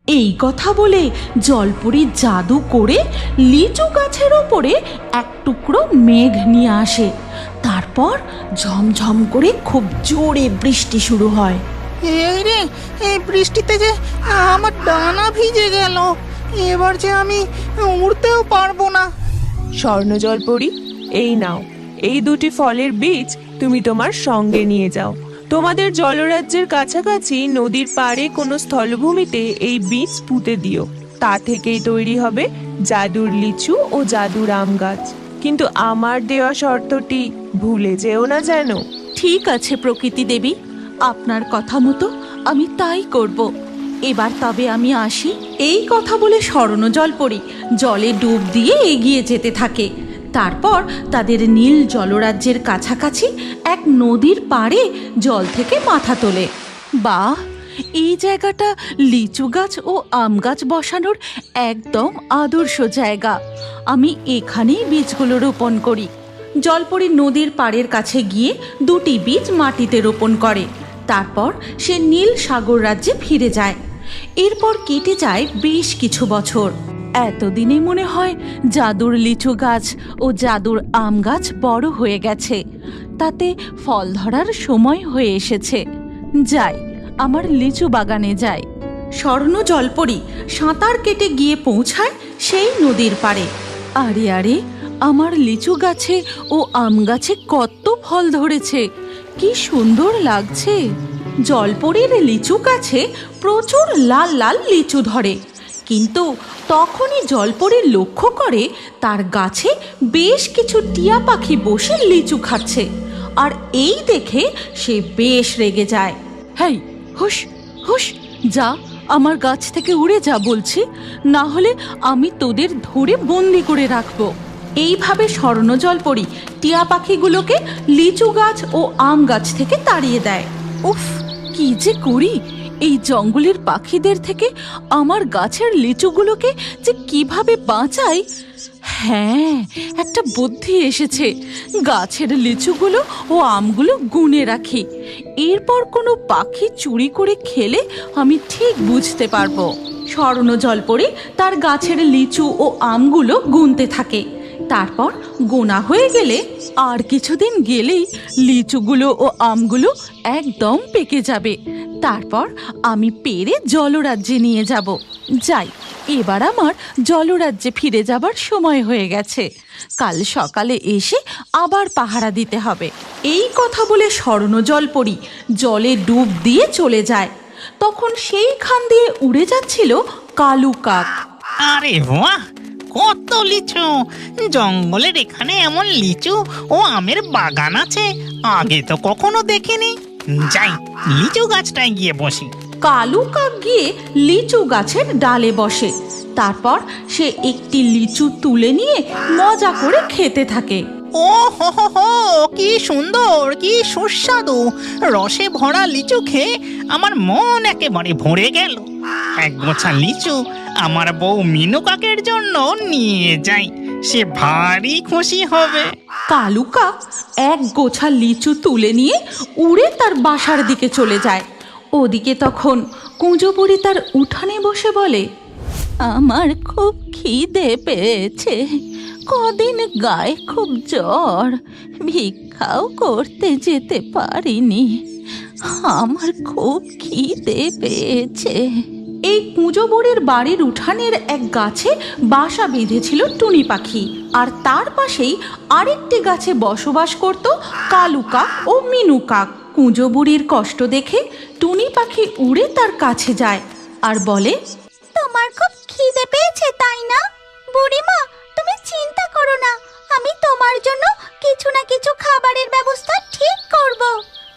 এই কথা বলে জলপরি জাদু করে লিচু গাছের ওপরে এক টুকরো মেঘ নিয়ে আসে। তারপর ঝমঝম করে খুব জোরে বৃষ্টি শুরু হয়। এই রে, এই বৃষ্টিতে যে আমার ডানা ভিজে গেল, এবার যে আমি উড়তেও পারবো না। স্বর্ণজলপরি, এই নাও, এই দুটি ফলের বীজ তুমি তোমার সঙ্গে নিয়ে যাও। তোমাদের জলরাজ্যের কাছাকাছি নদীর পাড়ে কোনো স্থলভূমিতে এই বীজ পুঁতে দিও। তা থেকেই তৈরি হবে জাদুর লিচু ও জাদুর আম গাছ। কিন্তু আমার দেওয়া শর্তটি ভুলে যেও না যেন। ঠিক আছে প্রকৃতি দেবী, আপনার কথা মতো আমি তাই করব। এবার তবে আমি আসি। এই কথা বলে স্বর্ণজলপরি জলে ডুব দিয়ে এগিয়ে যেতে থাকে। তারপর তাদের নীল জলরাজ্যের কাছাকাছি এক নদীর পাড়ে জল থেকে মাথা তোলে। বাহ, এই জায়গাটা লিচু গাছ ও আম গাছ বসানোর একদম আদর্শ জায়গা। আমি এখানেই বীজগুলো রোপণ করি। জলপরি নদীর পাড়ের কাছে গিয়ে দুটি বীজ মাটিতে রোপণ করে। তারপর সে নীল সাগর রাজ্যে ফিরে যায়। এরপর কেটে যায় বেশ কিছু বছর। এতদিনে মনে হয় জাদুর লিচু গাছ ও জাদুর আম গাছ বড় হয়ে গেছে, তাতে ফল ধরার সময় হয়ে এসেছে। যাই, আমার লিচু বাগানে যাই। স্বর্ণ জলপরি সাঁতার কেটে গিয়ে পৌঁছায় সেই নদীর পাড়ে। আরে আরে, আমার লিচু গাছে ও আম গাছে কত ফল ধরেছে, কি সুন্দর লাগছে। জলপরির লিচু গাছে প্রচুর লাল লাল লিচু ধরে, কিন্তু তখনই জলপরি লক্ষ্য করে তার গাছে বেশ কিছু টিয়া পাখি বসে লিচু খাচ্ছে। আর এই দেখে সে বেশ রেগে যায়। হেই, হুশ হুশ, যা, আমার গাছ থেকে উড়ে যা বলছি, না হলে আমি তোদের ধরে বন্দি করে রাখবো। এইভাবে স্বর্ণজলপরি টিয়া পাখিগুলোকে লিচু গাছ ও আম গাছ থেকে তাড়িয়ে দেয়। উফ, কি যে করি এই জঙ্গলের পাখিদের থেকে, আমার গাছের লিচুগুলোকে যে কিভাবে বাঁচাই। হ্যাঁ, একটা বুদ্ধি এসেছে। গাছের লিচুগুলো ও আমগুলো গুনে রাখি, এরপর কোনো পাখি চুরি করে খেলে আমি ঠিক বুঝতে পারবো। স্বর্ণজলপরি তার গাছের লিচু ও আমগুলো গুনতে থাকে। তারপর গোনা হয়ে গেলে আর কিছুদিন গেলেই লিচুগুলো ও আমগুলো একদম পেকে যাবে। তারপর আমি পেরে জলরাজ্যে নিয়ে যাব। যাই, এবার আমার জলরাজ্যে ফিরে যাবার সময় হয়ে গেছে। কাল সকালে এসে আবার পাহারা দিতে হবে। এই কথা বলে স্বর্ণজলপরি জলে ডুব দিয়ে চলে যায়। তখন সেইখান দিয়ে উড়ে যাচ্ছিল কালু কাক। আরে বাহ, কত লিচু! জঙ্গলের এখানে এমন লিচু ও আমের বাগান আছে, আগে তো কখনো দেখিনি। যাই, লিচু গাছটায় গিয়ে বসি। কালু কাক গিয়ে লিচু গাছের ডালে বসে। তারপর সে একটি লিচু তুলে নিয়ে মজা করে খেতে থাকে। ও হো হো হো, কি সুন্দর, কি সুস্বাদু! রসে ভরা লিচু খেয়ে আমার মন একেবারে ভরে গেল। এক গোছা লিচু আমার বউ মিনু কাকের জন্য নিয়ে যাই, সে ভারী খুশি হবে। কালু কাক এক গোছা লিচু তুলে নিয়ে উড়ে তার বাসার দিকে চলে যায়। ওদিকে তখন কুঁজো বুড়ি তার উঠানে বসে বলে, আমার খুব খিদে পেয়েছে, কদিন গায়ে খুব জ্বর, ভিক্ষাও করতে যেতে পারিনি, আমার খুব খিদে পেয়েছে। এই কুঁজো বুড়ির বাড়ির উঠানের এক গাছে বাসা বেঁধেছিল টুনি পাখি, আর তার পাশেই আরেকটি গাছে বসবাস করত কালু কাক ও মিনু কাক। কুঁজো বুড়ির কষ্ট দেখে টুনি পাখি উড়ে তার কাছে যায় আর বলে, তোমার খুব খিদে পেয়েছে তাই না? বুড়িমা, তুমি চিন্তা করো না, আমি তোমার জন্য কিছু না কিছু খাবারের ব্যবস্থা ঠিক করব।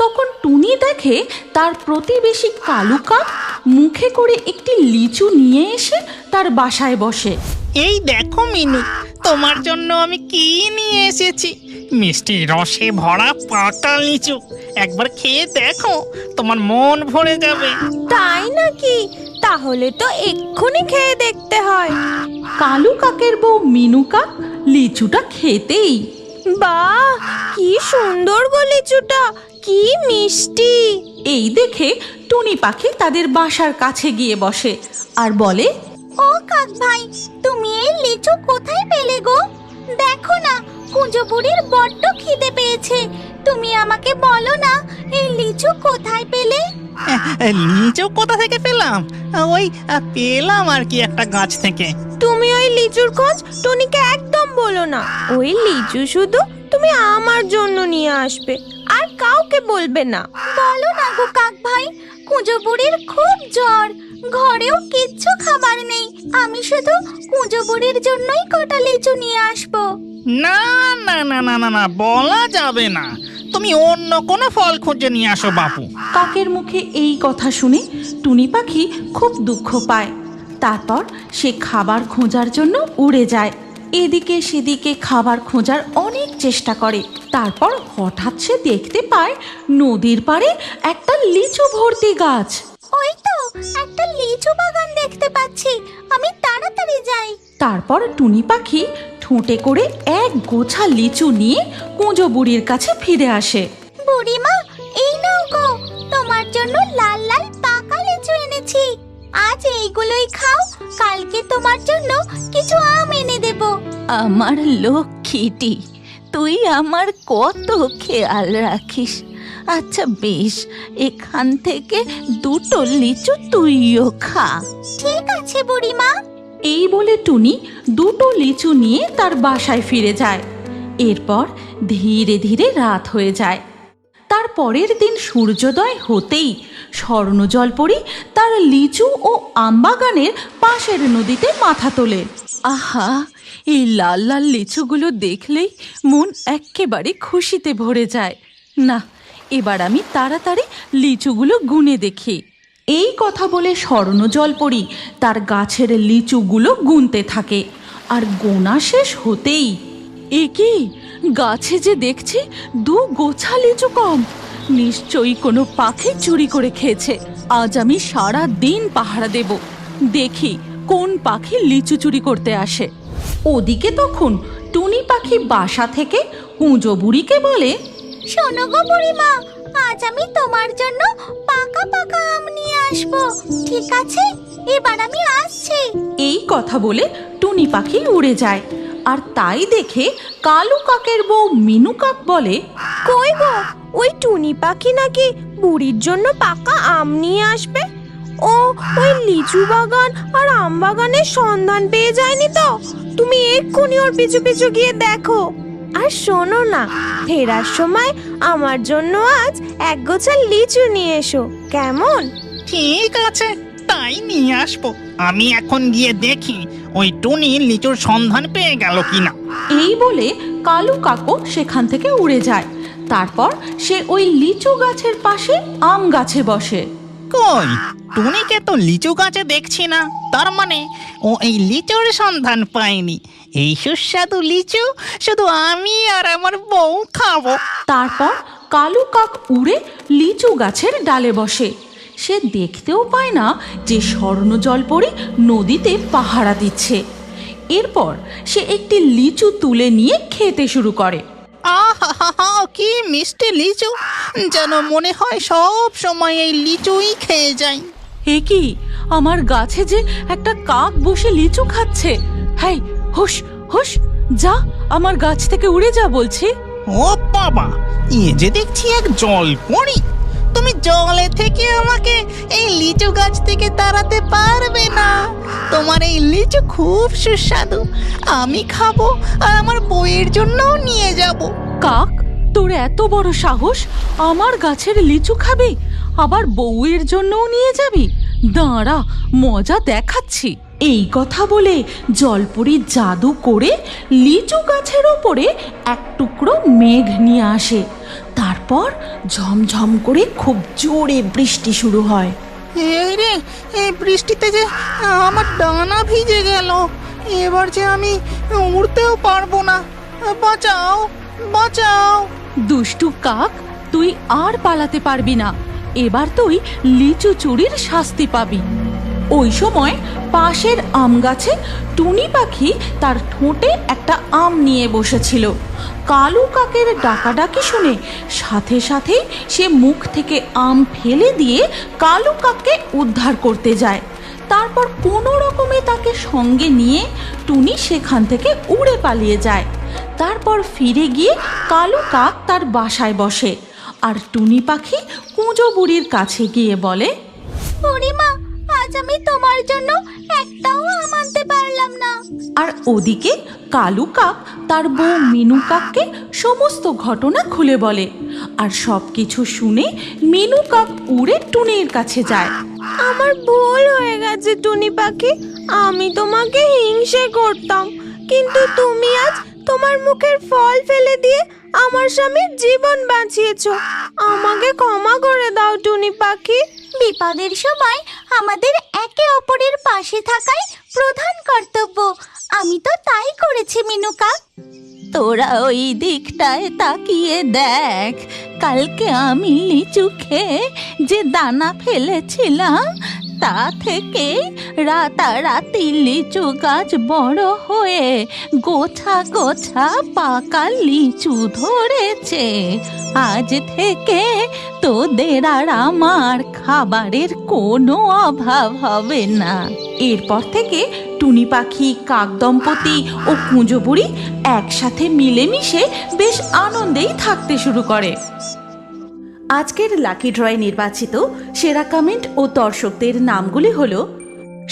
তখন টুনি দেখে তার প্রতিবেশী কালু কাক মুখে করে একটি লিচু নিয়ে এসে তার বাসায় বসে। এই দেখো মিনু, তোমার জন্য আমি কি নিয়ে এসেছি, মিষ্টি রসে ভরা পাকা লিচু। একবার খেয়ে দেখো, তোমার মন ভরে যাবে। তাই নাকি? তাহলে তো এক্ষুনি খেয়ে দেখতে হয়। কালু কাকের বউ মিনু কাক লিচুটা খেতেই, বাহ, কি সুন্দর গো লিচুটা, কি মিষ্টি! এই দেখে টুনি পাখি তাদের বাসার কাছে গিয়ে বসে আর বলে, ও কাক ভাই, তুমি এই লিচু কোথায় পেলে গো? দেখো না, কুঁজো বুড়ির বড্ড খিদে পেয়েছে। তুমি আমাকে বলো না, এই লিচু কোথায় পেলে? লিচু কোথা থেকে পেলাম? ওই পেলাম আর কি একটা গাছ থেকে। তুমি ওই লিচুর খোঁজ টুনিকে একদম বলো না। ওই লিচু শুধু তুমি আমার জন্য নিয়ে আসবে, আর কাউকে বলবে না। বলো না গো কাক ভাই, কুঁজো বুড়ির খুব জ্বর, ঘরেও কিচ্ছু খাবার নেই। আমি শুধু কুঁজো বুড়ির জন্যই কটা লিচু নিয়ে আসবো। না না না না না না, বলা যাবে না। তুমি অন্য কোনো ফল খুঁজে নিয়ে আসো বাপু। কাকের মুখে এই কথা শুনে টুনি পাখি খুব দুঃখ পায়। তারপর সে খাবার খোঁজার জন্য উড়ে যায়। এদিকে সেদিকে খাবার খোঁজার অনেক চেষ্টা করে। তারপর হঠাৎ সে দেখতে পায় নদীর পাড়ে একটা লিচু ভর্তি গাছ। ওই তো একটা লিচু বাগান দেখতে পাচ্ছি, আমি তাড়াতাড়ি যাই। তারপর টুনি পাখি ঠোঁটে করে এক গোছা লিচু নিয়ে কুঁজো বুড়ির কাছে ফিরে আসে। বুড়িমা, এই নাও গো, তোমার জন্য লাল লাল পাকা লিচু এনেছি। আজ এইগুলোই খাও, কালকে তোমার জন্য কিছু আম এনে দেব। আমার লক্ষ্মীটি, তুই আমার কত খেয়াল রাখিস। আচ্ছা বেশ, এখান থেকে দুটো লিচু তুইও খা। ঠিক আছে বুড়িমা। এই বলে টুনি দুটো লিচু নিয়ে তার বাসায় ফিরে যায়। এরপর ধীরে ধীরে রাত হয়ে যায়। তার পরের দিন সূর্যোদয় হতেই স্বর্ণজলপরি তার লিচু ও আমবাগানের পাশের নদীতে মাথা তোলে। আহা, এই লাল লাল লিচুগুলো দেখলেই মন এক্কেবারে খুশিতে ভরে যায়। না, এবার আমি তাড়াতাড়ি লিচুগুলো গুনে দেখি। এই কথা বলে স্বর্ণজলপরি তার গাছের লিচুগুলো গুনতে থাকে। আর গোনা শেষ হতেই, এ কি, গাছে যে দেখছি দু গোছা লিচু কম। নিশ্চয়ই কোনো পাখি চুরি করে খেয়েছে। আজ আমি সারা দিন পাহারা দেব, দেখি কোন পাখি লিচু চুরি করতে আসে। ওদিকে তখন টুনি পাখি বাসা থেকে কুঁজো বুড়িকে বলে, শোনো গো বুড়িমা, আজ আমি তোমার জন্য পাকা পাকা আম নিয়ে আসবো, ঠিক আছে? এবার আমি আসছি। এই কথা বলে টুনি পাখি উড়ে যায়। আর তাই দেখে কালু কাকের বউ মিনু কাক বলে, কই গো, ওই টুনি পাখি নাকি বুড়ির জন্য পাকা আম নিয়ে আসবে? ও ওই লিচু বাগান আর আম বাগানের সন্ধান পেয়ে যায়নি তো? তুমি এক্ষুনি ওর পিছু পিছু গিয়ে দেখো। আর শোনো না, ফেরার সময় আমার জন্য আজ এক গোছা লিচু নিয়ে এসো, কেমন? ঠিক আছে, তাই নিয়ে আসবো। আমি এখন গিয়ে দেখি ওই টুনি লিচুর সন্ধান পেয়ে গেল কিনা। এই বলে কালু কাকও সেখান থেকে উড়ে যায়। তারপর সে ওই লিচু গাছের পাশে আম গাছে বসে। কই, টুনিকে তো লিচু গাছে দেখছি না। তার মানে ও এই লিচুর সন্ধান পায়নি। এই সুস্বাদু লিচু শুধু আমি আর আমার বউ খাবো। তারপর কালু কাক উড়ে লিচু গাছের ডালে বসে। সে দেখতেও পায় না যে স্বর্ণজলপরি নদীতে পাহারা দিচ্ছে। এরপর সে একটি লিচু তুলে নিয়ে খেতে শুরু করে। আহা, কি মিষ্টি লিচু! যেন মনে হয় সব সময় এই লিচুই খেয়ে যাই। এ কি, আমার গাছে যে একটা কাক বসে লিচু খাচ্ছে। হেই, হুশ হুশ, যা, আমার গাছ থেকে উড়ে যা বলছি। ও বাবা, এ যে দেখছি এক জলপরি। তুমি জলে থেকে আমাকে এই লিচু গাছ থেকে তাড়াতে পারবে না। তোমার এই লিচু খুব সুস্বাদু, আমি খাবো আর আমার বউয়ের জন্যও নিয়ে যাব। কাক, তোর এত বড় সাহস, আমার গাছের লিচু খাবি, আবার বউয়ের জন্যও নিয়ে যাবি? দাঁড়া, মজা দেখাচ্ছি। এই কথা বলে জলপরি জাদু করে লিচু গাছের ওপরে এক টুকরো মেঘ নিয়ে আসে। তারপর ঝমঝম করে খুব জোরে বৃষ্টি শুরু হয়। এই রে, এই বৃষ্টিতে যে আমার ডানা ভিজে গেল। এবার যে আমি উড়তেও পারবো না। বাঁচাও, বাঁচাও! দুষ্টু কাক, তুই আর পালাতে পারবি না। এবার তুই লিচু চুরির শাস্তি পাবি। ওই সময় পাশের আম গাছে টুনি পাখি তার ঠোঁটে একটা আম নিয়ে বসেছিল। কালু কাকের ডাকাডাকি শুনে সাথে সাথেই সে মুখ থেকে আম ফেলে দিয়ে কালু কাককে উদ্ধার করতে যায়। তারপর কোনো রকমে তাকে সঙ্গে নিয়ে টুনি সেখান থেকে উড়ে পালিয়ে যায়। তারপর ফিরে গিয়ে কালু কাক তার বাসায় বসে, আর টুনি পাখি কুঁজো বুড়ির কাছে গিয়ে বলে, বুড়িমা, আজ আমি তোমার জন্য একটাও আম আনতে পারলাম না। আর ওদিকে কালু কাক তার বউ মিনু কাককে সমস্ত ঘটনা খুলে বলে। আর সব কিছু শুনে মিনু কাক উড়ে টুনির কাছে যায়। আমার ভুল হয়ে গেছে টুনি পাখি, আমি তোমাকে হিংসে করতাম, কিন্তু তুমি আজ তোমার মুখের ফল ফেলে দিয়ে আমার স্বামীর জীবন বাঁচিয়েছো। আমাকে ক্ষমা করে দাও টুনি পাখি। বিপদের সময় আমাদের একে অপরের পাশে থাকাই প্রধান কর্তব্য। আমি তো তাই করেছি মিনু কাক। তোরা ওই দিকটায় তাকিয়ে দেখ, কালকে আমি লিচু খেয়ে যে দানা ফেলেছিলাম তা থেকে রাতারাতি লিচু গাছ বড় হয়ে গোছা গোছা পাকা লিচু ধরেছে। আজ থেকে তোদের আর আমার খাবারের কোনো অভাব হবে না। এরপর থেকে টুনি পাখি, কাক দম্পতি ও কুঁজো বুড়ি একসাথে মিলেমিশে বেশ আনন্দেই থাকতে শুরু করে। আজকের লাকি ড্রয়ে নির্বাচিত সেরা কমেন্ট ও দর্শকদের নামগুলি হলো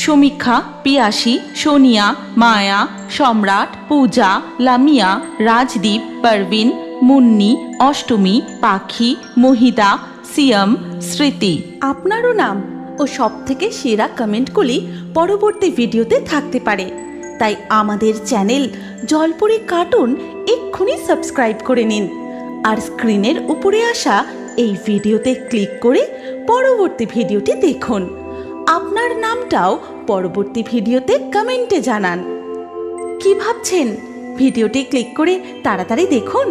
সমীক্ষা, পিয়াসী, সোনিয়া, মায়া, সম্রাট, পূজা, লামিয়া, রাজদীপ, পারভিন, মুন্নি, অষ্টমী, পাখি, মহিদা, সিয়াম, স্মৃতি। আপনারও নাম ও সবথেকে সেরা কমেন্টগুলি পরবর্তী ভিডিওতে থাকতে পারে, তাই আমাদের চ্যানেল জলপরি কার্টুন এক্ষুনি সাবস্ক্রাইব করে নিন আর স্ক্রিনের উপরে আসা এই ভিডিওতে ক্লিক করে পরবর্তী ভিডিওটি দেখুন। আপনার নামটাও পরবর্তী ভিডিওতে কমেন্টে জানান। কি ভাবছেন? ভিডিওটি ক্লিক করে তাড়াতাড়ি দেখুন।